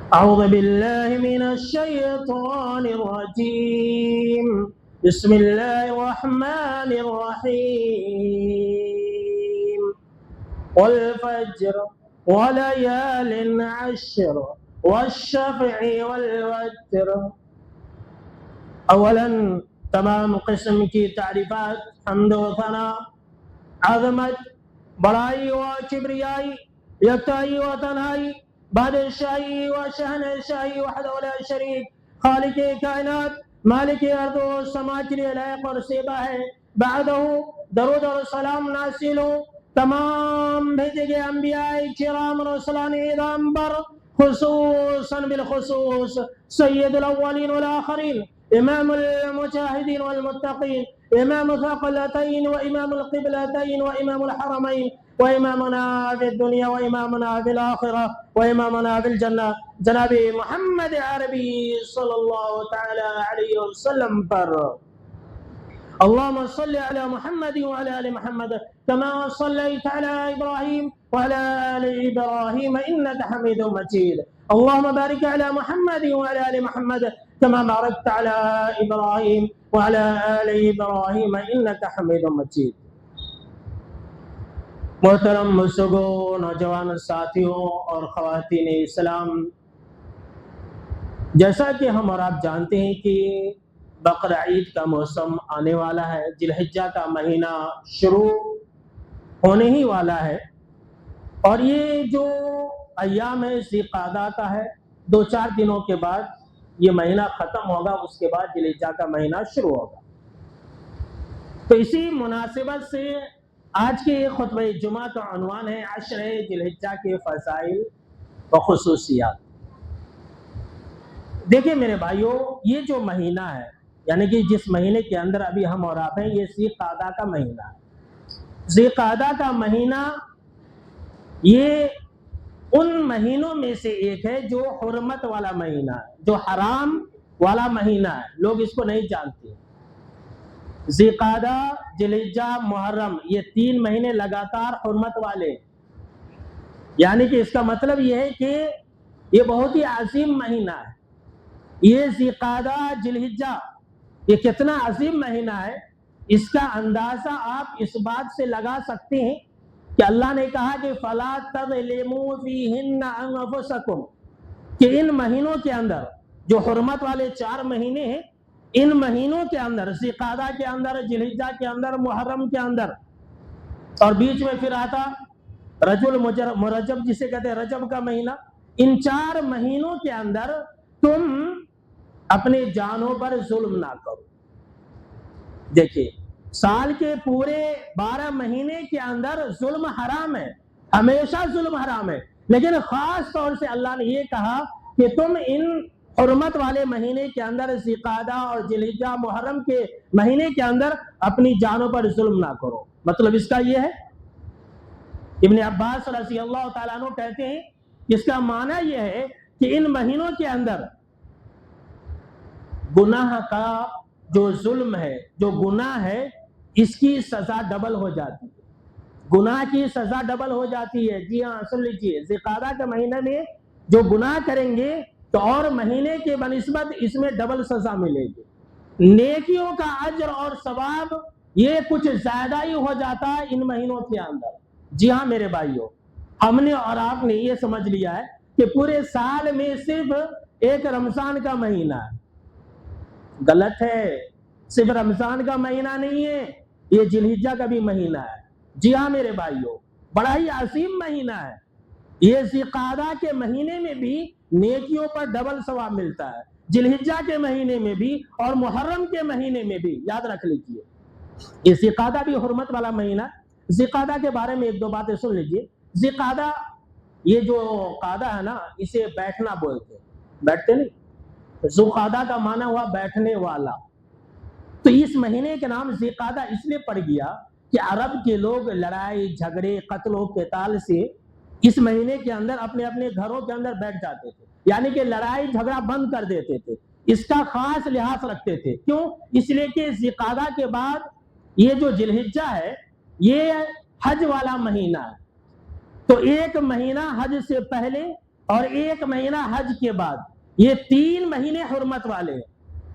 أعوذ بالله من الشيطان الرجيم بسم الله الرحمن الرحيم والفجر وليال عشر والشفع والوتر. اولا تمام قسم کی تعریفات، حمد و ثنا، عظمت، بڑائی و کبریائی، یکتائی و تنہائی، بادشاہی و شہنشاہی وحدہ لا شریک، خالق کائنات، مالک ارض و سما کے لیے لائق اور سیبہ ہے۔ بعدہ درود اور سلام نازل ہو تمام بھیجے گئے انبیاء کرام رسولان اعظام پر، خصوصاً بالخصوص سید الاولین والآخرین، امام المجاہدین والمتقین، امام الثقلتین وامام القبلتین وامام الحرمین وامامنا في الدنيا وامامنا في الاخره وامامنا في الجنه جناب محمد عربی صلی اللہ تعالی علیہ وسلم پر۔ اللهم صل على محمد وعلى ال محمد كما صليت على ابراهيم وعلى ال ابراهيم انك حميد مجيد. اللهم بارك على محمد وعلى ال محمد كما باركت على ابراهيم وعلى ال ابراهيم انك حميد مجيد. محترم بزرگوں، نوجوان ساتھیوں اور خواتین اسلام، جیسا کہ ہم اور آپ جانتے ہیں کہ بقر عید کا موسم آنے والا ہے، ذی الحجہ کا مہینہ شروع ہونے ہی والا ہے، اور یہ جو ایام ہے ذی قعدہ کا ہے، 2-4 دنوں کے بعد یہ مہینہ ختم ہوگا، اس کے بعد ذی الحجہ کا مہینہ شروع ہوگا۔ تو اسی مناسبت سے آج کے خطبہ جمعہ کا عنوان ہے عشر ذی الحجہ کے فضائل و خصوصیات۔ دیکھیں میرے بھائیوں، یہ جو مہینہ ہے، یعنی کہ جس مہینے کے اندر ابھی ہم اور آپ ہیں، یہ ذی قعدہ کا مہینہ ہے۔ ذی قعدہ کا مہینہ یہ ان مہینوں میں سے ایک ہے جو حرمت والا مہینہ ہے، جو حرام والا مہینہ ہے، لوگ اس کو نہیں جانتے۔ ذی قعدہ، ذی الحجہ، محرم، یہ 3 مہینے لگاتار حرمت والے، یعنی کہ اس کا مطلب یہ ہے کہ یہ بہت ہی عظیم مہینہ ہے۔ یہ ذی قعدہ، ذی الحجہ، یہ کتنا عظیم مہینہ ہے، اس کا اندازہ آپ اس بات سے لگا سکتے ہیں کہ اللہ نے کہا کہ فَلَا تَظْلِمُوا فِيهِنَّ أَنفُسَكُمْ، کہ ان مہینوں کے اندر جو حرمت والے 4 مہینے ہیں، ان مہینوں کے اندر، ذی قعدہ کے اندر، ذی الحجہ کے اندر، محرم کے اندر، اور بیچ میں پھر آتا رجب مرجب جسے کہتے ہیں رجب کا مہینہ، ان 4 مہینوں کے اندر تم اپنے جانوں پر ظلم نہ کرو۔ دیکھیں، سال کے پورے 12 مہینے کے اندر ظلم حرام ہے، ہمیشہ ظلم حرام ہے، لیکن خاص طور سے اللہ نے یہ کہا کہ تم ان حرمت والے مہینے کے اندر، ذی قعدہ اور ذی الحجہ، محرم کے مہینے کے اندر اپنی جانوں پر ظلم نہ کرو۔ مطلب اس کا یہ ہے، ابن عباس رضی اللہ تعالیٰ عنہ کہتے ہیں، اس کا معنی یہ ہے کہ ان مہینوں کے اندر گناہ کا جو ظلم ہے، جو گناہ ہے، اس کی سزا ڈبل ہو جاتی ہے، گناہ کی سزا ڈبل ہو جاتی ہے۔ جی ہاں، سن لیجیے، ذی قعدہ کے مہینے میں جو گناہ کریں گے تو اور مہینے کے بنسبت اس میں ڈبل سزا ملے گی، نیکیوں کا اجر اور ثواب یہ کچھ زیادہ ہی ہو جاتا ہے ان مہینوں کے اندر۔ جی ہاں میرے بھائیوں، ہم نے اور آپ نے یہ سمجھ لیا ہے کہ پورے سال میں صرف ایک رمضان کا مہینہ ہے، غلط ہے، صرف رمضان کا مہینہ نہیں ہے، یہ ذی الحجہ کا بھی مہینہ ہے۔ جی ہاں میرے بھائیوں، بڑا ہی عظیم مہینہ ہے، یہ ذی قعدہ کے مہینے میں بھی نیکیوں پر ڈبل ثواب ملتا ہے، ذی الحجہ کے مہینے میں بھی اور محرم کے مہینے میں بھی، یاد رکھ لیجئے۔ یہ ذی قعدہ بھی حرمت والا مہینہ۔ ذی قعدہ کے بارے میں 1-2 باتیں سن لیجئے۔ ذی قعدہ، یہ جو قعدہ ہے نا، اسے بیٹھنا بولتے ہیں، بیٹھتے نہیں، ذو قعدہ کا معنی ہوا بیٹھنے والا۔ تو اس مہینے کا نام ذی قعدہ اس لیے پڑ گیا کہ عرب کے لوگ لڑائی جھگڑے قتل و قتال سے اس مہینے کے اندر اپنے اپنے گھروں کے اندر بیٹھ جاتے تھے، یعنی کہ لڑائی جھگڑا بند کر دیتے تھے، اس کا خاص لحاظ رکھتے تھے۔ کیوں؟ اس لیے کہ ذی قعدہ کے بعد یہ جو ذی الحجہ ہے یہ حج والا مہینہ ہے، تو ایک مہینہ حج سے پہلے اور 1 مہینہ حج کے بعد، یہ 3 مہینے حرمت والے ہیں،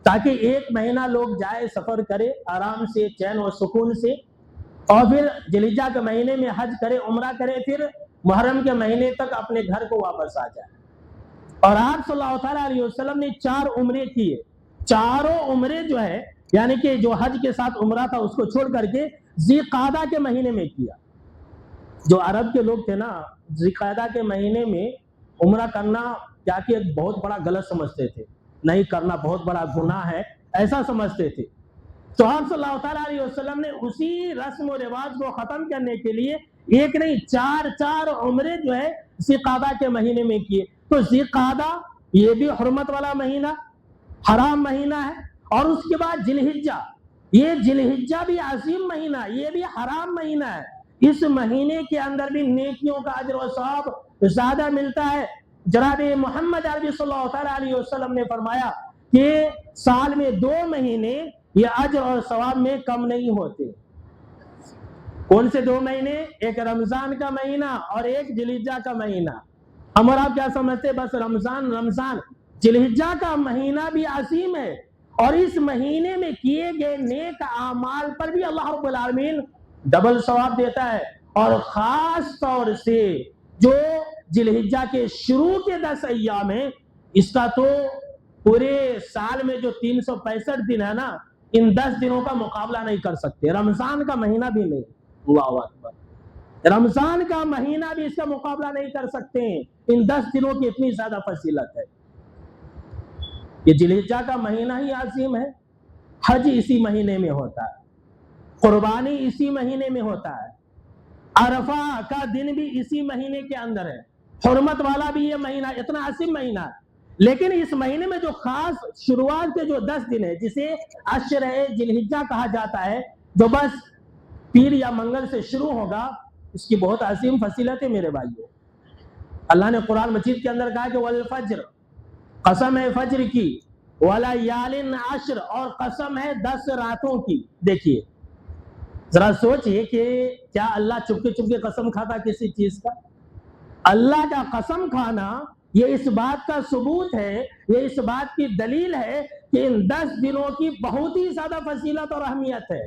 تاکہ 1 مہینہ لوگ جائے سفر کرے آرام سے، چین و سکون سے، اور پھر ذوالحجہ کے مہینے میں حج کرے، عمرہ کرے، پھر محرم کے مہینے تک اپنے گھر کو واپس آ جائے۔ اور آپ صلی اللہ تعالیٰ علیہ وسلم نے 4 عمرے کیے، چاروں عمرے جو ہے یعنی کہ جو حج کے ساتھ عمرہ تھا اس کو چھوڑ کر کے ذی قعدہ کے مہینے میں کیا۔ جو عرب کے لوگ تھے نا، ذی قعدہ کے مہینے میں عمرہ کرنا کیا کہ ایک بہت بڑا غلط سمجھتے تھے، نہیں کرنا بہت بڑا گناہ ہے، ایسا سمجھتے تھے۔ تو آپ صلی اللہ تعالیٰ علیہ وسلم نے اسی رسم و رواج کو ختم کرنے کے لیے 1 نہیں 4 عمرے جو ہے ذی قعدہ کے مہینے میں کیے۔ تو ذی قعدہ یہ بھی حرمت والا مہینہ، حرام مہینہ ہے، اور اس کے بعد ذوالحجہ، یہ ذوالحجہ بھی عظیم مہینہ، یہ بھی حرام مہینہ ہے۔ اس مہینے کے اندر بھی نیکیوں کا اجر و ثواب زیادہ ملتا ہے۔ جناب محمد عربی صلی اللہ تعالیٰ علیہ وسلم نے فرمایا کہ سال میں 2 مہینے یہ اجر اور ثواب میں کم نہیں ہوتے۔ کون سے 2 مہینے؟ ایک رمضان کا مہینہ اور ایک ذوالحجہ کا مہینہ۔ ہم اور آپ کیا سمجھتے؟ بس رمضان۔ ذوالحجہ کا مہینہ بھی عظیم ہے، اور اس مہینے میں کیے گئے نیک اعمال پر بھی اللہ رب العالمین ڈبل ثواب دیتا ہے۔ اور خاص طور سے جو ذوالحجہ کے شروع کے 10 ایام ہیں، اس کا تو پورے سال میں جو 365 دن ہے نا، ان 10 دنوں کا مقابلہ نہیں کر سکتے، رمضان کا مہینہ بھی نہیں۔ اللہ اکبر، رمضان کا مہینہ بھی اس کا مقابلہ نہیں کر سکتے ہیں، ان 10 دنوں کی اتنی زیادہ فضیلت ہے۔ یہ ذوالحجہ کا مہینہ ہی عظیم ہے، حج اسی مہینے میں ہوتا ہے، قربانی اسی مہینے میں ہوتا ہے، عرفہ کا دن بھی اسی مہینے کے اندر ہے، حرمت والا بھی یہ مہینہ، اتنا عظیم مہینہ ہے۔ لیکن اس مہینے میں جو خاص شروعات کے جو 10 دن ہے، جسے عشر ذوالحجہ کہا جاتا ہے، جو بس پیر یا منگل سے شروع ہوگا، اس کی بہت عظیم فضیلت ہے میرے بھائیو۔ اللہ نے قرآن مجید کے اندر کہا کہ والفجر، قسم ہے فجر کی، وَلَيَالٍ عَشْرٍ، اور قسم ہے 10 راتوں کی۔ دیکھیے ذرا سوچئے کہ کیا اللہ چپکے چپکے قسم کھاتا کسی چیز کا؟ اللہ کا قسم کھانا یہ اس بات کا ثبوت ہے، یہ اس بات کی دلیل ہے کہ ان 10 دنوں کی بہت ہی زیادہ فضیلت اور اہمیت ہے۔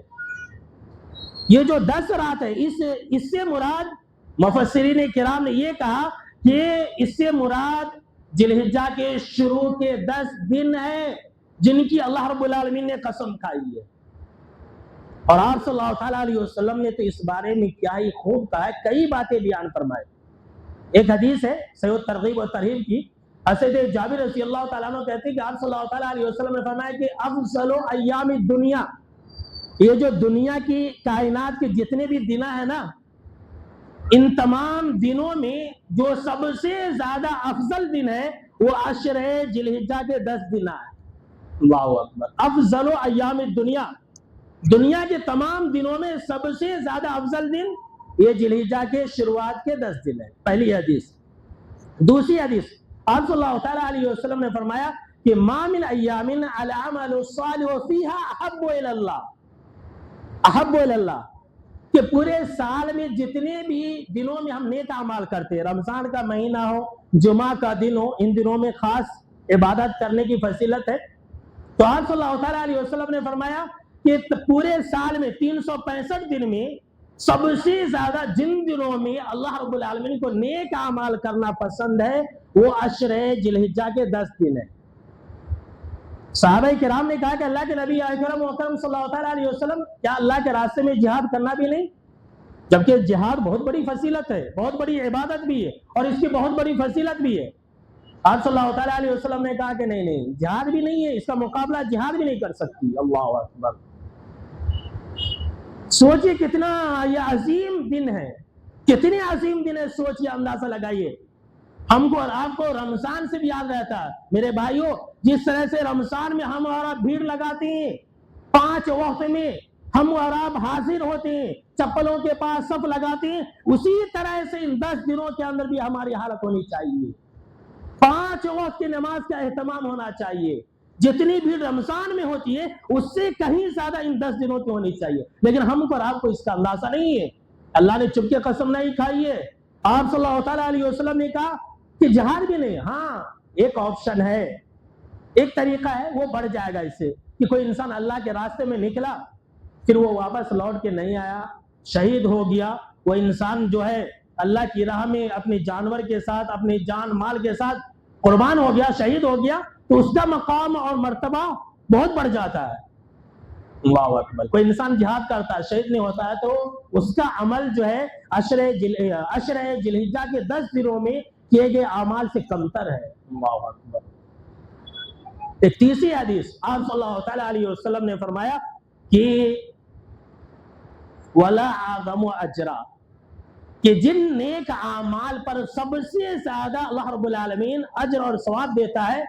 یہ جو 10 رات ہے، اس سے مراد مفسرین کرام نے یہ کہا کہ اس سے مراد ذوالحجہ کے شروع کے 10 دن ہیں جن کی اللہ رب العالمین نے قسم کھائی ہے۔ اور آپ صلی اللہ تعالیٰ علیہ وسلم نے تو اس بارے میں کیا ہی خوب کہا ہے، کئی باتیں بیان فرمائے۔ ایک حدیث ہے صحیح ترغیب و ترہیب کی، حضرت جابر رضی اللہ تعالیٰ عنہ کہتے ہیں کہ آپ صلی اللہ تعالیٰ علیہ وسلم نے فرمایا کہ افضل ایام الدنیا، یہ جو دنیا کی کائنات کے جتنے بھی دن ہیں نا، ان تمام دنوں میں جو سب سے زیادہ افضل دن ہے وہ عشر ذوالحجہ کے 10 دن ہیں۔ اللہ اکبر، افضل ایام الدنیا، دنیا کے تمام دنوں میں سب سے زیادہ افضل دن یہ ذوالحجہ کے شروعات کے 10 دن ہیں۔ پہلی حدیث۔ دوسری حدیث، آپ صلی اللہ تعالیٰ علیہ وسلم نے فرمایا کہ ما من ایام العمل الصالح فیہا احب الی اللہ، کہ پورے سال میں جتنے بھی دنوں میں ہم نیک اعمال کرتے ہیں، رمضان کا مہینہ ہو، جمعہ کا دن ہو، ان دنوں میں خاص عبادت کرنے کی فضیلت ہے۔ تو آپ صلی اللہ تعالیٰ علیہ وسلم نے فرمایا کہ پورے سال میں 365 دن میں سب سے زیادہ جن دنوں میں اللہ رب العالمین کو نیک اعمال کرنا پسند ہے وہ عشر ذوالحجہ کے 10 دن ہیں۔ صحابہ کرام نے کہا کہ اللہ کے نبی اکرم محترم صلی اللہ تعالیٰ علیہ وسلم، کیا اللہ کے راستے میں جہاد کرنا بھی نہیں؟ جبکہ جہاد بہت بڑی فضیلت ہے، بہت بڑی عبادت بھی ہے، اور اس کی بہت بڑی فضیلت بھی ہے۔ آپ صلی اللہ تعالیٰ علیہ وسلم نے کہا کہ نہیں، جہاد بھی نہیں ہے، اس کا مقابلہ جہاد بھی نہیں کر سکتی۔ اللہ اکبر، سوچئے کتنا یہ عظیم دن ہے، کتنے عظیم دن ہے، سوچئے، اندازہ لگائیے۔ ہم کو اور آپ کو رمضان سے بھی یاد رہتا ہے میرے بھائیوں، جس طرح سے رمضان میں ہم اور آپ بھیڑ لگاتے ہیں، 5 وقت میں ہم اور آپ حاضر ہوتے ہیں، چپلوں کے پاس صف لگاتے ہیں، اسی طرح سے ان 10 دنوں کے اندر بھی ہماری حالت ہونی چاہیے۔ 5 وقت کی نماز کا اہتمام ہونا چاہیے، جتنی بھیڑ رمضان میں ہوتی ہے اس سے کہیں زیادہ ان 10 دنوں کی ہونی چاہیے، لیکن ہم کو اور آپ کو اس کا اندازہ نہیں ہے۔ اللہ نے چپ کے قسم نہیں کھائی ہے۔ آپ صلی اللہ تعالیٰ علیہ وسلم نے کہا کہ جہاد بھی نہیں. ہاں ایک آپشن ہے, ایک طریقہ ہے, وہ بڑھ جائے گا اس سے کہ کوئی انسان اللہ کے راستے میں نکلا, پھر وہ واپس لوٹ کے نہیں آیا, شہید ہو گیا, وہ انسان جو ہے اللہ کی راہ میں اپنے جانور کے ساتھ, اپنے جان مال کے ساتھ قربان ہو گیا, شہید ہو گیا, تو اس کا مقام اور مرتبہ بہت بڑھ جاتا ہے. اللہ اکبر. کوئی انسان جہاد کرتا ہے, شہید نہیں ہوتا ہے, تو اس کا عمل جو ہے عشرہ ذوالحجہ کے 10 دنوں میں کیے گئے اعمال سے کمتر ہے. اللہ اکبر. ایک تیسری حدیث, آپ صلی اللہ تعالی علیہ وسلم نے فرمایا کہ وَلَا أَعْظَمُ أَجْرًا, کہ جن نیک اعمال پر سب سے زیادہ اللہ رب العالمین اجر اور ثواب دیتا ہے,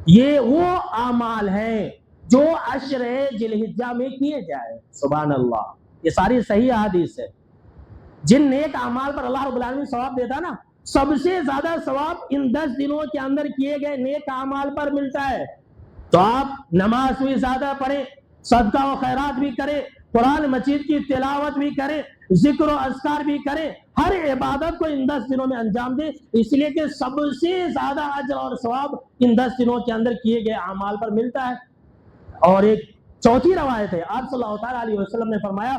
یہ وہ اعمال ہیں جو عشر ذوالحجہ میں کیے جائے. سبحان اللہ. یہ ساری صحیح احادیث ہے. جن نیک اعمال پر اللہ رب العالمین ثواب دیتا ہے نا, سب سے زیادہ ثواب ان 10 دنوں کے اندر کیے گئے نیک اعمال پر ملتا ہے. تو آپ نماز بھی زیادہ پڑھیں, صدقہ و خیرات بھی کریں, قرآن مجید کی تلاوت بھی کریں, ذکر و اذکار بھی کریں, ہر عبادت کو ان 10 دنوں میں انجام دیں, اس لیے کہ سب سے زیادہ اجر اور ثواب ان 10 دنوں کے اندر کیے گئے اعمال پر ملتا ہے. اور ایک چوتھی روایت ہے, آپ صلی اللہ تعالی علیہ وسلم نے فرمایا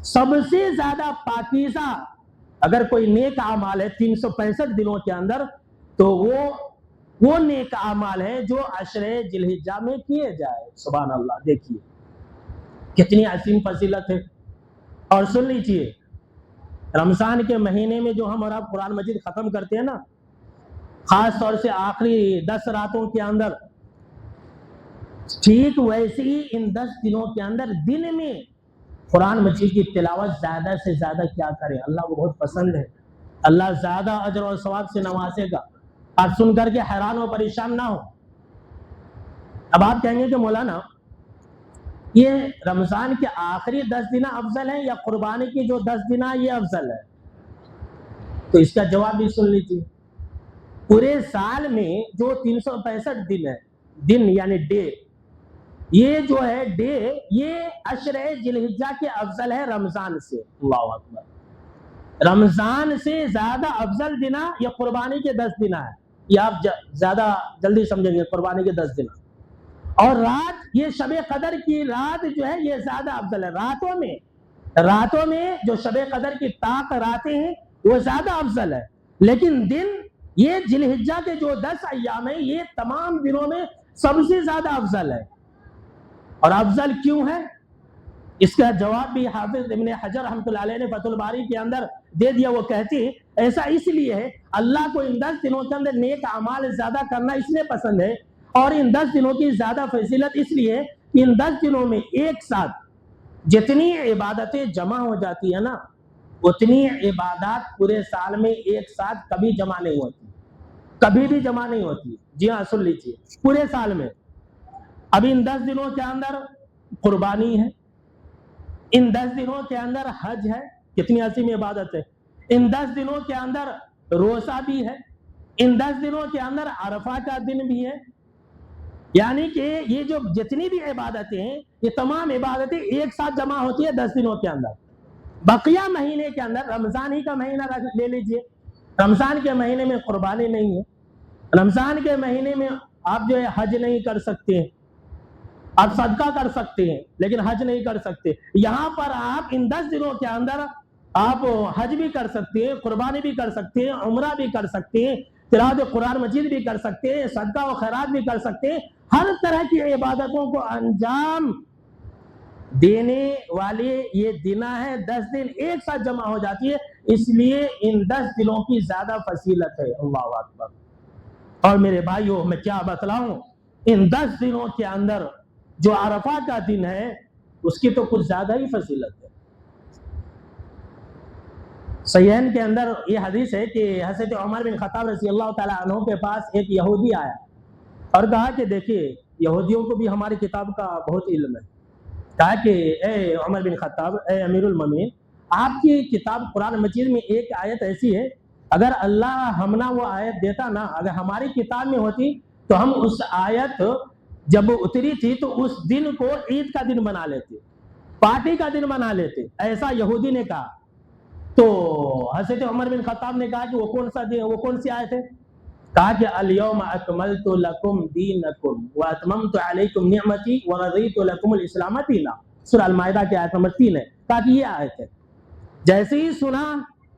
سب سے زیادہ پاکیزہ اگر کوئی نیک اعمال ہے 365 دنوں کے اندر, تو وہ نیک اعمال ہیں جو عشر ذوالحجہ میں کیے جائے. سبحان اللہ. دیکھیے کتنی عظیم فضیلت ہے. اور سن لیجیے, رمضان کے مہینے میں جو ہم اور آپ قرآن مجید ختم کرتے ہیں نا, خاص طور سے آخری 10 راتوں کے اندر, ٹھیک ویسے ہی ان 10 دنوں کے اندر دن میں قرآن مجید کی تلاوت زیادہ سے زیادہ کیا کریں. اللہ کو بہت پسند ہے, اللہ زیادہ اجر اور ثواب سے نوازے گا. آپ سن کر کے حیران و پریشان نہ ہو. اب آپ کہیں گے کہ مولانا یہ رمضان کے آخری 10 دن افضل ہیں یا قربانی کی جو 10 دن یہ افضل ہے؟ تو اس کا جواب بھی سن لیجیے. پورے سال میں جو 365 دن ہے, دن یعنی ڈے, یہ جو ہے ڈے, یہ عشر ذوالحجہ کے افضل ہے رمضان سے. اللہ اکبر. رمضان سے زیادہ افضل دن یہ قربانی کے 10 دن ہے. یہ آپ زیادہ جلدی سمجھیں گے, قربانی کے 10 دن. اور رات, یہ شب قدر کی رات جو ہے یہ زیادہ افضل ہے. راتوں میں جو شب قدر کی طاق راتیں ہیں وہ زیادہ افضل ہے, لیکن دن یہ ذوالحجہ کے جو 10 ایام ہیں یہ تمام دنوں میں سب سے زیادہ افضل ہے. اور افضل کیوں ہے اس کا جواب بھی حافظ ابن حجر رحمۃ اللہ علیہ نے فتح الباری کے اندر دے دیا. وہ کہتے ہیں ایسا اس لیے ہے, اللہ کو ان 10 دنوں کے اندر نیک اعمال زیادہ کرنا اس لیے پسند ہے, اور ان 10 دنوں کی زیادہ فضیلت اس لیے کہ ان 10 دنوں میں ایک ساتھ جتنی عبادتیں جمع ہو جاتی ہیں نا, اتنی عبادات پورے سال میں ایک ساتھ کبھی جمع نہیں ہوتی, کبھی بھی جمع نہیں ہوتی. جی ہاں سن لیجیے, پورے سال میں. اب ان 10 دنوں کے اندر قربانی ہے, ان 10 دنوں کے اندر حج ہے, کتنی عظیم عبادت ہے. ان 10 دنوں کے اندر روزہ بھی ہے, ان 10 دنوں کے اندر عرفہ کا دن بھی ہے. یعنی کہ یہ جو جتنی بھی عبادتیں ہیں یہ تمام عبادتیں ایک ساتھ جمع ہوتی ہے 10 دنوں کے اندر. بقیہ مہینے کے اندر, رمضان ہی کا مہینہ لے لیجئے, رمضان کے مہینے میں قربانی نہیں ہے, رمضان کے مہینے میں آپ جو ہے حج نہیں کر سکتے ہیں, آپ صدقہ کر سکتے ہیں لیکن حج نہیں کر سکتے. یہاں پر آپ ان 10 دنوں کے اندر آپ حج بھی کر سکتے ہیں, قربانی بھی کر سکتے ہیں, عمرہ بھی کر سکتے ہیں, تلاوت قرآن مجید بھی کر سکتے ہیں, صدقہ و خیرات بھی کر سکتے ہیں. ہر طرح کی عبادتوں کو انجام دینے والے یہ دن ہے, 10 دن ایک ساتھ جمع ہو جاتی ہے, اس لیے ان 10 دنوں کی زیادہ فضیلت ہے. اللہ اکبر. اور میرے بھائیوں میں کیا بتلاؤں, ان 10 دنوں کے اندر جو عرفہ کا دن ہے اس کی تو کچھ زیادہ ہی فضیلت ہے. صحیحین کے اندر یہ حدیث ہے کہ حضرت عمر بن خطاب رضی اللہ تعالیٰ عنہ کے پاس ایک یہودی آیا اور کہا کہ دیکھیے یہودیوں کو بھی ہماری کتاب کا بہت علم ہے. کہا کہ اے عمر بن خطاب, اے امیر المومنین, آپ کی کتاب قرآن مجید میں ایک آیت ایسی ہے, اگر اللہ ہمنا وہ آیت دیتا نا, اگر ہماری کتاب میں ہوتی تو ہم اس آیت جب اتری تھی تو اس دن کو عید کا دن بنا لیتے, پارٹی کا دن بنا لیتے. ایسا یہودی نے کہا. تو حضرت عمر بن خطاب نے کہا کہ وہ کون سی آیت ہے؟ کہا کہ الیوم اکملت لکم دینکم واتممت علیکم نعمتی ورضیت لکم الاسلام دینا، سورہ المائدہ کی آیت نمبر 3 ہے. کہا کہ یہ آیت ہے. جیسے ہی سنا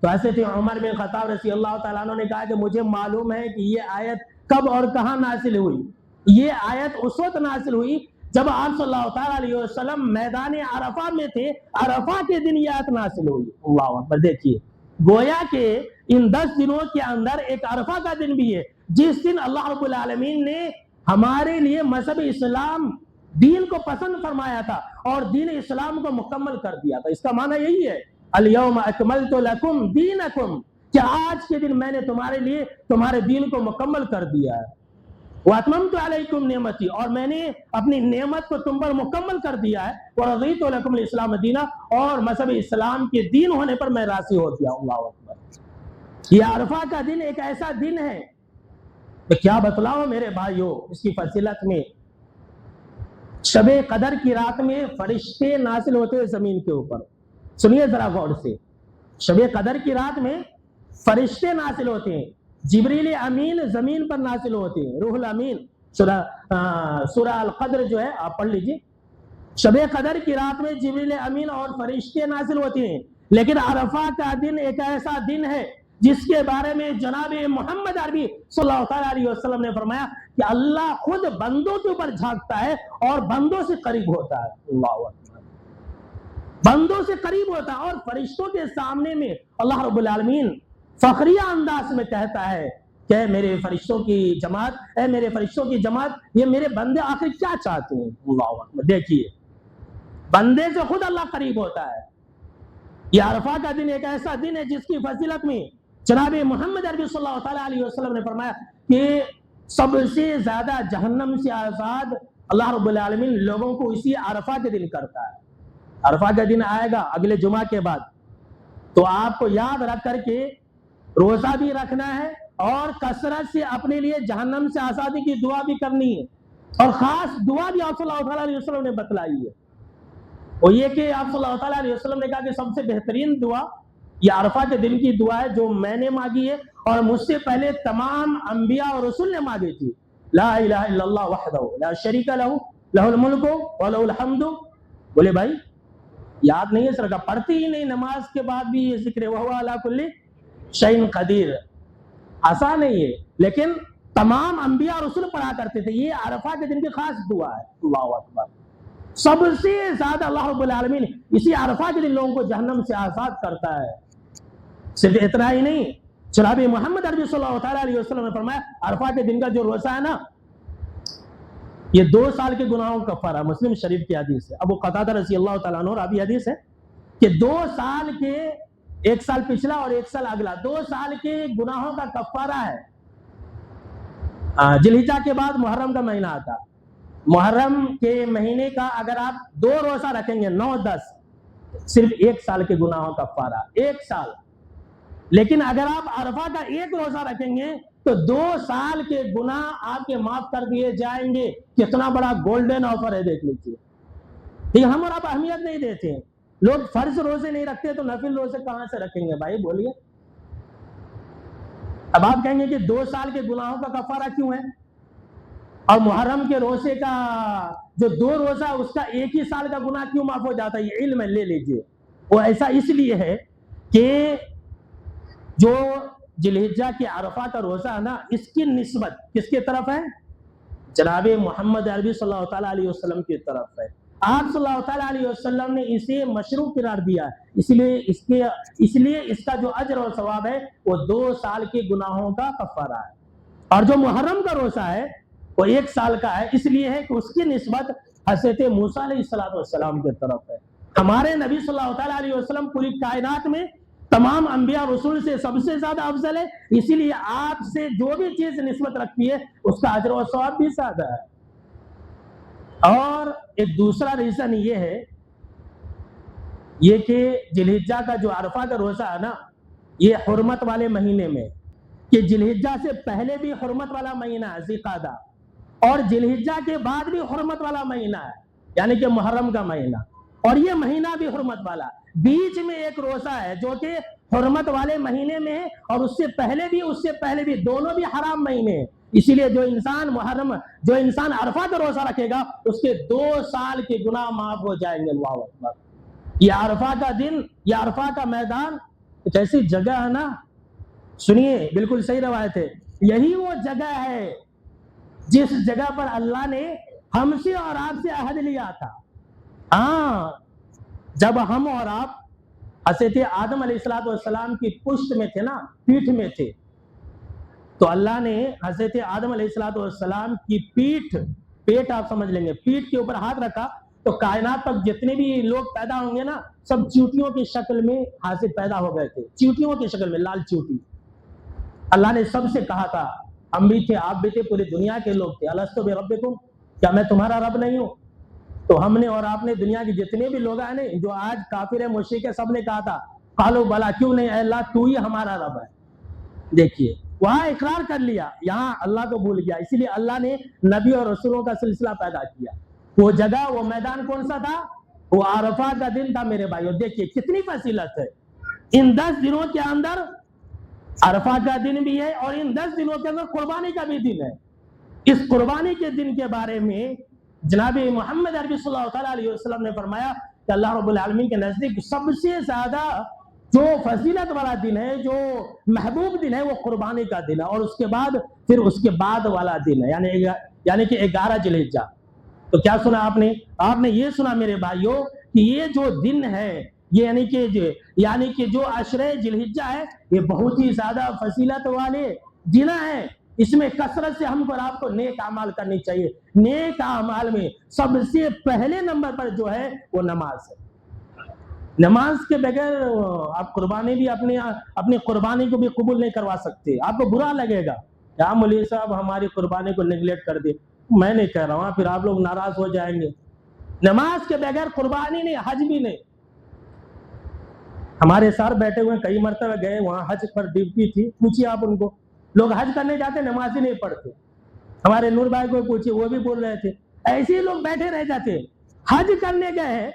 تو حضرت عمر بن خطاب رضی اللہ تعالیٰ عنہ نے کہا کہ مجھے معلوم ہے کہ یہ آیت کب اور کہاں نازل ہوئی. یہ آیت اس وقت نازل ہوئی جب آپ صلی اللہ تعالیٰ علیہ وسلم میدان عرفہ میں تھے. عرفہ کے دن یہ آیت نازل ہوئی. اللہ اکبر. دیکھیے گویا کہ ان 10 دنوں کے اندر ایک عرفہ کا دن بھی ہے جس دن اللہ رب العالمین نے ہمارے لیے مذہب اسلام دین کو پسند فرمایا تھا اور دین اسلام کو مکمل کر دیا تھا. اس کا معنی یہی ہے الیوم اکملت لکم دینکم، کہ آج کے دن میں نے تمہارے لیے تمہارے دین کو مکمل کر دیا ہے. واتممت علیکم نعمتی، اور میں نے اپنی نعمت کو تم پر مکمل کر دیا ہے. ورضیت لکم الاسلام دینا، اور مذہب اسلام کے دین ہونے پر میں راضی ہو گیا. اللہ اکبر. یہ عرفہ کا دن ایک ایسا دن ہے کہ کیا بتلاؤ میرے بھائیوں اس کی فضیلت میں. شب قدر کی رات میں فرشتے نازل ہوتے ہیں زمین کے اوپر. سنیے ذرا غور سے. شب قدر کی رات میں فرشتے نازل ہوتے ہیں. جبریل امین زمین پر نازل ہوتے ہیں. روح الامین سورہ القدر جو ہے آپ پڑھ لیجئے. شب قدر کی رات میں جبریل امین اور فرشتے نازل ہوتے ہیں. لیکن عرفہ کا دن ایک ایسا دن ہے جس کے بارے میں جناب محمد عربی صلی اللہ علیہ وسلم نے فرمایا کہ اللہ خود بندوں کے اوپر جھانکتا ہے اور بندوں سے قریب ہوتا ہے. اللہ اکبر. بندوں سے قریب ہوتا ہے اور فرشتوں کے سامنے میں اللہ رب العالمین فخریہ انداز میں کہتا ہے کہ میرے فرشتوں کی جماعت، اے میرے فرشتوں کی جماعت، یہ میرے بندے آخر کیا چاہتے ہیں. اللہ اکبر. دیکھیے بندے سے خود اللہ قریب ہوتا ہے. یہ عرفہ کا دن ایک ایسا دن ہے جس کی فضیلت میں جناب محمد عربی صلی اللہ تعالیٰ علیہ وسلم نے فرمایا کہ سب سے زیادہ جہنم سے آزاد اللہ رب العالمین لوگوں کو اسی عرفہ کے دن کرتا ہے. عرفہ کا دن آئے گا اگلے جمعہ کے بعد، تو آپ کو یاد رکھ کر کے روزہ بھی رکھنا ہے اور کثرت سے اپنے لیے جہنم سے آزادی کی دعا بھی کرنی ہے. اور خاص دعا بھی آپ صلی اللہ تعالیٰ علیہ وسلم نے بتلائی ہے، وہ یہ کہ آپ صلی اللہ تعالیٰ علیہ وسلم نے کہا کہ سب سے بہترین دعا یہ عرفہ کے دن کی دعا ہے جو میں نے مانگی ہے اور مجھ سے پہلے تمام انبیاء اور رسول نے مانگی تھی. لا الہ الا اللہ وحدہ لا شریک لہ لہ الملک ولہ الحمد. بولے بھائی یاد نہیں ہے سر کا، پڑھتی ہی نہیں نماز کے بعد بھی یہ ذکر وہو علی کل شیء قدیر. آسان نہیں ہے لیکن تمام انبیاء اور رسول پڑھا کرتے تھے. یہ عرفہ کے دن کی خاص دعا ہے. اللہ اکبر. سب سے زیادہ اللہ رب العالمین اسی عرفہ کے دن لوگوں کو جہنم سے آزاد کرتا ہے. صرف اتنا ہی نہیں، جناب محمد عربی صلی اللہ تعالیٰ علیہ وسلم نے فرمایا عرفہ کے دن کا جو روزہ ہے نا یہ 2 سال کے گناہوں کا کفارہ. مسلم شریف کی حدیث ہے. ابو قتادہ رضی اللہ تعالیٰ عنہ راوی حدیث ہے کہ 2 سال کے، 1 سال پچھلا اور 1 سال اگلا، 2 سال کے گناہوں کا کفارہ ہے. ذوالحجہ کے بعد محرم کا مہینہ آتا. محرم کے مہینے کا اگر آپ 2 روزہ رکھیں گے 9 10 صرف 1 سال کے گناہوں کا کفارہ. 1 سال. لیکن اگر آپ عرفہ کا 1 روزہ رکھیں گے تو 2 سال کے گناہ آپ کے معاف کر دیے جائیں گے. کتنا بڑا گولڈن آفر ہے دیکھ لیجیے. لیکن ہم اور آپ اہمیت نہیں دیتے ہیں. لوگ فرض روزے نہیں رکھتے تو نفل روزے کہاں سے رکھیں گے بھائی بولیے. اب آپ کہیں گے کہ 2 سال کے گناہوں کا کفارہ کیوں ہے اور محرم کے روزے کا جو 2 روزہ اس کا 1 ہی سال کا گناہ کیوں معاف ہو جاتا ہے؟ یہ علم ہے، لے لیجئے. وہ ایسا اس لیے ہے کہ جو ذوالحجہ کے عرفہ کا روزہ ہے نا اس کی نسبت کس کی طرف ہے؟ جناب محمد عربی صلی اللہ تعالیٰ علیہ وسلم کی طرف ہے. آپ صلی اللہ تعالیٰ علیہ وسلم نے اسے مشروع قرار دیا، اس لیے اس کا جو اجر اور ثواب ہے وہ 2 سال کے گناہوں کا کفارہ ہے. اور جو محرم کا روزہ ہے وہ 1 سال کا ہے، اس لیے ہے کہ اس کی نسبت حضرت موسیٰ علیہ السلام کی طرف ہے. ہمارے نبی صلی اللہ تعالیٰ علیہ وسلم پوری کائنات میں تمام انبیاء رسول سے سب سے زیادہ افضل ہے، اسی لیے آپ سے جو بھی چیز نسبت رکھتی ہے اس کا اجر و ثواب بھی زیادہ ہے. اور ایک دوسرا ریزن یہ ہے یہ کہ ذوالحجہ کا جو عرفہ کا روزہ ہے نا یہ حرمت والے مہینے میں، کہ ذوالحجہ سے پہلے بھی حرمت والا مہینہ ہے ذوالقعدہ، اور ذوالحجہ کے بعد بھی حرمت والا مہینہ ہے یعنی کہ محرم کا مہینہ، اور یہ مہینہ بھی حرمت والا. بیچ میں ایک روزہ ہے جو کہ حرمت والے مہینے میں ہے، اور اس سے پہلے بھی دونوں بھی حرام مہینے ہیں۔ اسی لیے جو انسان عرفہ کا روزہ رکھے گا اس کے 2 سال کے گناہ معاف ہو جائیں گے۔ اللہ اکبر۔ یہ عرفہ کا دن، یہ عرفہ کا میدان ایک ایسی جگہ ہے نا، سنیے بالکل صحیح روایت ہے، یہی وہ جگہ ہے جس جگہ پر اللہ نے ہم سے اور آپ سے عہد لیا تھا۔ ہاں، جب ہم اور آپ حضرت آدم علیہ السلام کی پشت میں تھے نا، پیٹھ میں تھے، تو اللہ نے حضرت آدم علیہ السلام کی پیٹ آپ سمجھ لیں گے، پیٹھ کے اوپر ہاتھ رکھا تو کائنات تک جتنے بھی لوگ پیدا ہوں گے نا، سب چیونٹیوں کی شکل میں حاصل پیدا ہو گئے تھے، چیونٹیوں کی شکل میں، لال چیونٹی۔ اللہ نے سب سے کہا تھا، ہم بھی تھے، آپ بھی تھے، پوری دنیا کے لوگ تھے، الستو بربکم، کیا میں تمہارا رب نہیں ہوں؟ تو ہم نے اور آپ نے، دنیا کے جتنے بھی لوگ ہیں جو آج کافر ہے، مشرک ہے، سب نے کہا تھا قالوا بلا، کیوں نہیں اے اللہ، تو ہی ہمارا رب ہے۔ دیکھیے وہاں اقرار کر لیا، یہاں اللہ کو بھول گیا، اسی لیے اللہ نے نبی اور رسولوں کا سلسلہ پیدا کیا۔ وہ جگہ، وہ میدان کون سا تھا؟ وہ عرفہ کا دن تھا میرے بھائیو۔ دیکھیے کتنی فضیلت ہے، ان 10 دنوں کے اندر عرفہ کا دن بھی ہے، اور ان 10 دنوں کے اندر قربانی کا بھی دن ہے۔ اس قربانی کے دن کے بارے میں جناب محمد عربی صلی اللہ تعالیٰ علیہ وسلم نے فرمایا کہ اللہ رب العالمین کے نزدیک سب سے زیادہ جو فضیلت والا دن ہے، جو محبوب دن ہے، وہ قربانی کا دن ہے، اور اس کے بعد والا دن ہے، یعنی کہ 11 ذی الحجہ۔ تو کیا سنا آپ نے یہ سنا میرے بھائیوں کہ یہ جو دن ہے، یہ یعنی کہ جو عشرہ ذی الحجہ ہے، یہ بہت ہی زیادہ فضیلت والے دن ہیں۔ اس میں کثرت سے ہم کو اور آپ کو نیک اعمال کرنی چاہیے۔ نیک اعمال میں سب سے پہلے نمبر پر جو ہے وہ نماز ہے۔ نماز کے بغیر آپ قربانی بھی اپنی قربانی کو بھی قبول نہیں کروا سکتے۔ آپ کو برا لگے گا، کیا مولوی صاحب ہماری قربانی کو نیگلیکٹ کر دے۔ میں نہیں کہہ رہا ہوں، پھر آپ لوگ ناراض ہو جائیں گے۔ نماز کے بغیر قربانی نہیں، حج بھی نہیں۔ ہمارے سار بیٹھے ہوئے کئی مرتبہ گئے، وہاں حج پر ڈیوٹی تھی، پوچھیے آپ ان کو، لوگ حج کرنے جاتے نماز ہی نہیں پڑھتے۔ ہمارے نور بھائی کو پوچھیے، وہ بھی بول رہے تھے، ایسے ہی لوگ بیٹھے رہ جاتے۔ حج کرنے گئے،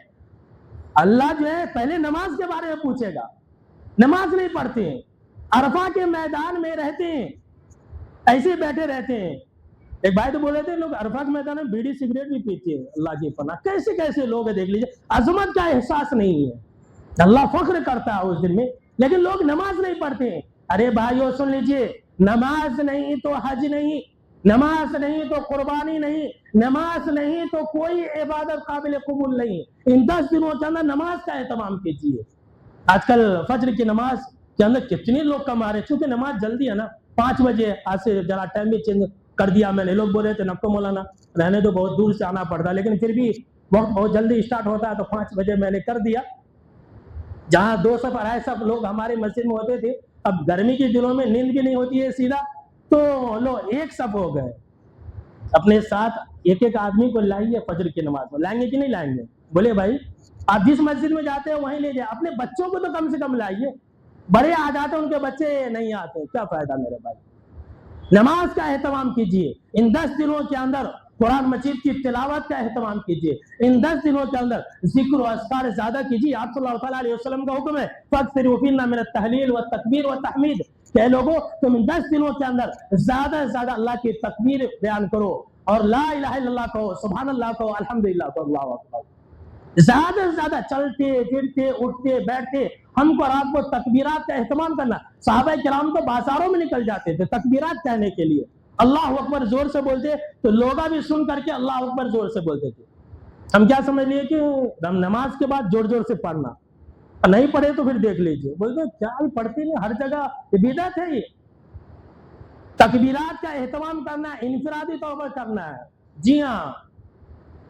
اللہ جو ہے پہلے نماز کے بارے میں پوچھے گا، نماز نہیں پڑھتے ہیں، عرفہ کے میدان میں رہتے ہیں، ایسے بیٹھے رہتے ہیں۔ ایک بھائی تو بول رہے تھے لوگ عرفہ کے میدان میں بیڑی سگریٹ بھی پیتے ہیں، اللہ کی پناہ، کیسے لوگ ہیں، دیکھ لیجیے، عظمت کا احساس نہیں ہے۔ اللہ فخر کرتا ہے اس دن میں، لیکن لوگ نماز نہیں پڑھتے ہیں۔ ارے بھائیو سن لیجیے، نماز نہیں تو حج نہیں، نماز نہیں تو قربانی نہیں، نماز نہیں تو کوئی عبادت قابل قبول نہیں۔ ان 10 دنوں کے اندر نماز کا اہتمام کیجیے۔ آج کل فجر کی نماز کے اندر کتنے لوگ کم آ رہے ہیں، چونکہ نماز جلدی ہے نا، 5 بجے، آج سے ذرا ٹائم بھی چینج کر دیا میں نے۔ لوگ بول رہے تھے نقو مولانا رہنے تو بہت دور سے آنا پڑتا، لیکن پھر بھی وقت بہت جلدی اسٹارٹ ہوتا ہے، تو 5 بجے میں نے کر دیا۔ جہاں 2 صف 2.5 صف لوگ ہمارے مسجد میں ہوتے تھے، اب گرمی کے دنوں میں نیند بھی نہیں ہوتی ہے سیدھا، تو لوگ 1 صف ہو گئے۔ اپنے ساتھ ایک آدمی کو لائیے فجر کی نماز میں، لائیں گے کہ نہیں لائیں گے؟ بولے بھائی آپ جس مسجد میں جاتے ہیں وہیں لے جائیں، اپنے بچوں کو تو کم سے کم لائیے۔ بڑے آ جاتے ہیں، ان کے بچے نہیں آتے، کیا فائدہ میرے بھائی؟ نماز کا اہتمام کیجیے۔ ان 10 دنوں کے اندر قرآن مجید کی تلاوت کا اہتمام کیجیے۔ ان 10 دنوں کے اندر ذکر و اذکار زیادہ کیجیے۔ آپ صلی اللہ تعالیٰ علیہ وسلم کا حکم ہے فَأَكْثِرُوا فِينَا مِنَ التَّهْلِيلِ وَالتَّكْبِيرِ وَالتَّحْمِيدِ، کہ لوگوں تم ان 10 دنوں کے اندر زیادہ سے زیادہ اللہ کی تکبیر بیان کرو، اور لا الہ الا اللہ کہو، سبحان اللہ کہو، الحمدللہ کہو، اللہ اکبر۔ زیادہ سے زیادہ چلتے پھرتے اٹھتے بیٹھتے ہم کو اور آپ کو تکبیرات کا اہتمام کرنا۔ صحابہ کرام تو بازاروں میں نکل جاتے تھے تکبیرات کہنے کے لیے، اللہ اکبر زور سے بولتے تو لوگ بھی سن کر کے اللہ اکبر زور سے بولتے تھے۔ ہم کیا سمجھ لیے کہ نماز کے بعد زور زور سے پڑھنا، اور نہیں پڑھے تو پھر دیکھ لیجیے، بولتے کیا پڑھتے نہیں، ہر جگہ بدعت ہے۔ یہ تکبیرات کا اہتمام کرنا انفرادی طور پر کرنا ہے، جی ہاں،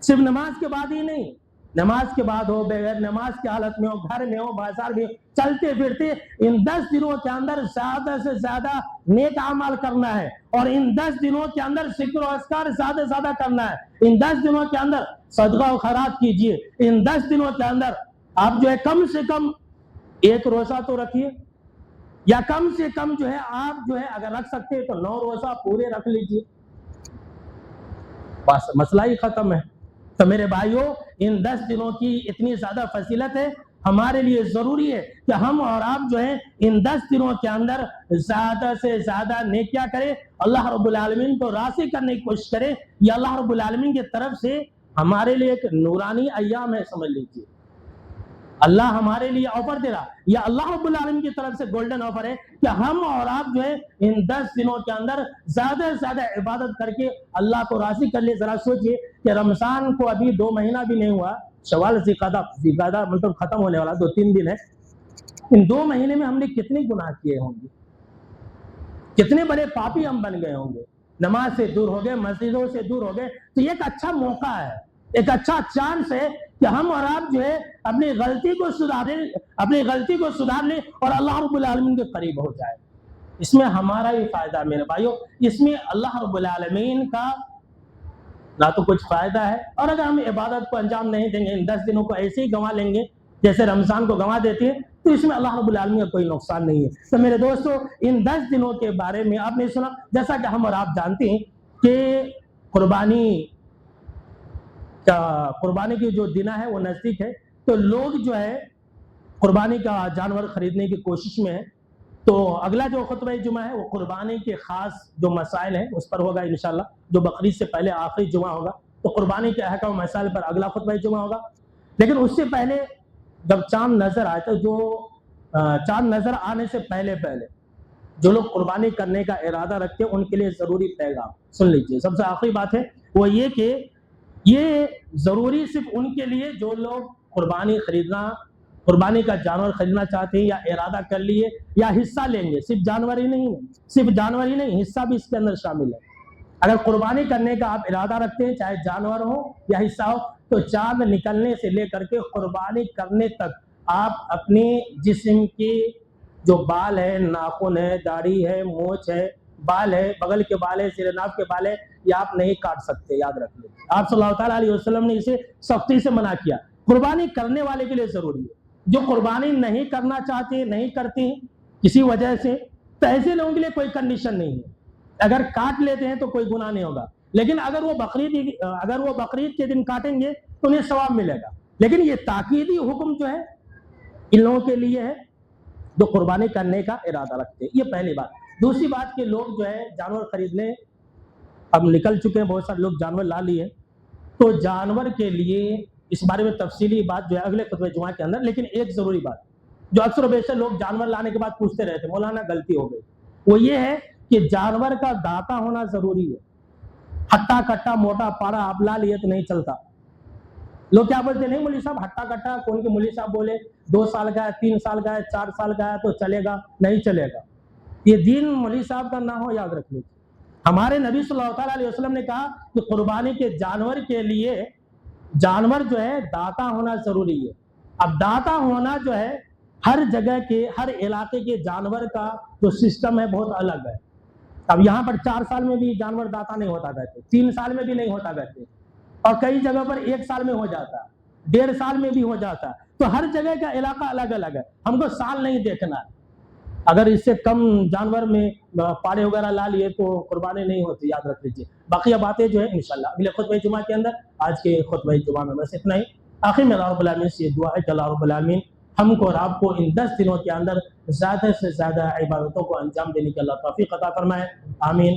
صرف نماز کے بعد ہی نہیں، نماز کے بعد ہو، بغیر نماز کی حالت میں ہو، گھر میں ہو، بازار میں ہو، چلتے پھرتے ان 10 دنوں کے اندر زیادہ سے زیادہ نیک اعمال کرنا ہے، اور ان 10 دنوں کے اندر ذکر و اذکار زیادہ سے زیادہ کرنا ہے۔ ان 10 دنوں کے اندر صدقہ و خیرات کیجیے۔ ان 10 دنوں کے اندر آپ جو ہے کم سے کم 1 روزہ تو رکھیے، یا کم سے کم جو ہے آپ جو ہے اگر رکھ سکتے ہیں تو 9 روزہ پورے رکھ لیجیے، بس مسئلہ ہی ختم ہے۔ تو میرے بھائیوں ان 10 دنوں کی اتنی زیادہ فضیلت ہے، ہمارے لیے ضروری ہے کہ ہم اور آپ جو ہیں ان 10 دنوں کے اندر زیادہ سے زیادہ نیکیاں کریں، اللہ رب العالمین کو راضی کرنے کی کوشش کریں۔ یہ اللہ رب العالمین کی طرف سے ہمارے لیے ایک نورانی ایام ہے، سمجھ لیجیے۔ اللہ ہمارے لیے آفر دے رہا، یہ اللہ رب العالمین کی طرف سے گولڈن آفر ہے کہ ہم اور آپ جو ہے ان 10 دنوں کے اندر زیادہ سے زیادہ عبادت کر کے اللہ کو راضی کر لے۔ ذرا سوچئے کہ رمضان کو ابھی 2 مہینہ بھی نہیں ہوا، شوال ذوالقعدہ مطلب ختم ہونے والا 2-3 دن ہے۔ ان 2 مہینے میں ہم نے کتنے گناہ کیے ہوں گے، کتنے بڑے پاپی ہم بن گئے ہوں گے، نماز سے دور ہو گئے، مسجدوں سے دور ہو گئے۔ تو یہ ایک اچھا موقع ہے، ایک اچھا چانس ہے کہ ہم اور آپ جو ہے اپنی غلطی کو سدھار لیں اور اللہ رب العالمین کے قریب ہو جائے۔ اس میں ہمارا بھی فائدہ ہے میرے بھائیوں، اس میں اللہ رب العالمین کا نہ تو کچھ فائدہ ہے، اور اگر ہم عبادت کو انجام نہیں دیں گے، ان 10 دنوں کو ایسے ہی گنوا لیں گے جیسے رمضان کو گنوا دیتے ہیں، تو اس میں اللہ رب العالمین کا کوئی نقصان نہیں ہے۔ تو میرے دوستو، ان 10 دنوں کے بارے میں آپ نے سنا، جیسا کہ ہم اور آپ جانتے ہیں کہ قربانی کی جو دن ہے وہ نزدیک ہے، تو لوگ جو ہے قربانی کا جانور خریدنے کی کوشش میں ہے۔ تو اگلا جو خطبہ جمعہ ہے وہ قربانی کے خاص جو مسائل ہیں اس پر ہوگا انشاءاللہ، جو بقرعید سے پہلے آخری جمعہ ہوگا، تو قربانی کے احکام و مسائل پر اگلا خطبہ جمعہ ہوگا۔ لیکن اس سے پہلے جب چاند نظر آئے تو جو چاند نظر آنے سے پہلے جو لوگ قربانی کرنے کا ارادہ رکھتے ہیں ان کے لیے ضروری پیغام سن لیجیے۔ سب سے آخری بات ہے وہ یہ کہ یہ ضروری صرف ان کے لیے جو لوگ قربانی کا جانور خریدنا چاہتے ہیں یا ارادہ کر لیے یا حصہ لیں گے۔ صرف جانور ہی نہیں، حصہ بھی اس کے اندر شامل ہے۔ اگر قربانی کرنے کا آپ ارادہ رکھتے ہیں، چاہے جانور ہو یا حصہ ہو، تو چاند نکلنے سے لے کر کے قربانی کرنے تک آپ اپنے جسم کے جو بال ہے، ناخن ہے، داڑھی ہے، مونچھ ہے، بال ہے، بغل کے بال ہے، سر ناف کے بال ہے، یہ آپ نہیں کاٹ سکتے، یاد رکھ لیں۔ آپ صلی اللہ تعالیٰ علیہ وسلم نے اسے سختی سے منع کیا۔ قربانی کرنے والے کے لیے ضروری ہے، جو قربانی نہیں کرنا چاہتے، نہیں کرتے ہیں کسی وجہ سے، تو ایسے لوگوں کے لیے کوئی کنڈیشن نہیں ہے، اگر کاٹ لیتے ہیں تو کوئی گناہ نہیں ہوگا۔ لیکن اگر وہ بقرعید کے دن کاٹیں گے تو انہیں ثواب ملے گا۔ لیکن یہ تاکیدی حکم جو ہے ان لوگوں کے لیے ہے جو قربانی کرنے کا ارادہ رکھتے ہیں۔ یہ پہلی بات۔ دوسری بات کہ لوگ جو ہے جانور خریدنے اب نکل چکے ہیں، بہت سارے لوگ جانور لا لیے، تو جانور کے لیے اس بارے میں تفصیلی بات جو ہے اگلے خطبہ جمعہ کے اندر، لیکن ایک ضروری بات جو اکثر و بیشتر لوگ جانور لانے کے بعد پوچھتے رہتے ہیں، مولانا غلطی ہو گئی، وہ یہ ہے کہ جانور کا داتا ہونا ضروری ہے۔ ہٹا کٹا موٹا پارا آپ لا لیے تو نہیں چلتا۔ لوگ کیا بولتے ہیں، نہیں مولوی صاحب ہٹا کٹا، کون کے مولوی صاحب بولے 2 سال کا ہے، 3 سال کا ہے، 4 سال کا ہے تو چلے گا، نہیں چلے گا۔ یہ دین مولوی صاحب کا نہ ہو، یاد رکھ لیجیے۔ ہمارے نبی صلی اللہ تعالیٰ علیہ وسلم نے کہا کہ قربانی کے جانور کے لیے جانور جو ہے داتا ہونا ضروری ہے۔ اب داتا ہونا جو ہے ہر جگہ کے، ہر علاقے کے جانور کا جو سسٹم ہے بہت الگ ہے۔ اب یہاں پر 4 سال میں بھی جانور داتا نہیں ہوتا کہتے، 3 سال میں بھی نہیں ہوتا کہتے، اور کئی جگہ پر 1 سال میں ہو جاتا ہے، 1.5 سال میں بھی ہو جاتا ہے۔ تو ہر جگہ کا علاقہ الگ الگ ہے، ہم کو سال نہیں دیکھنا ہے۔ اگر اس سے کم جانور میں پاڑے وغیرہ لا لیے تو قربانی نہیں ہوتی، یاد رکھ لیجیے۔ باقی باتیں جو ہے انشاءاللہ اگلے خطبہ جمعہ کے اندر، آج کے خطبہ جمعہ میں بس اتنا ہی۔ آخر میں اللہ رب العالمین سے یہ دعا ہے کہ اللہ رب العالمین ہم کو اور آپ کو ان 10 دنوں کے اندر زیادہ سے زیادہ عبادتوں کو انجام دینے کی اللہ توفیق عطا فرمائے، آمین۔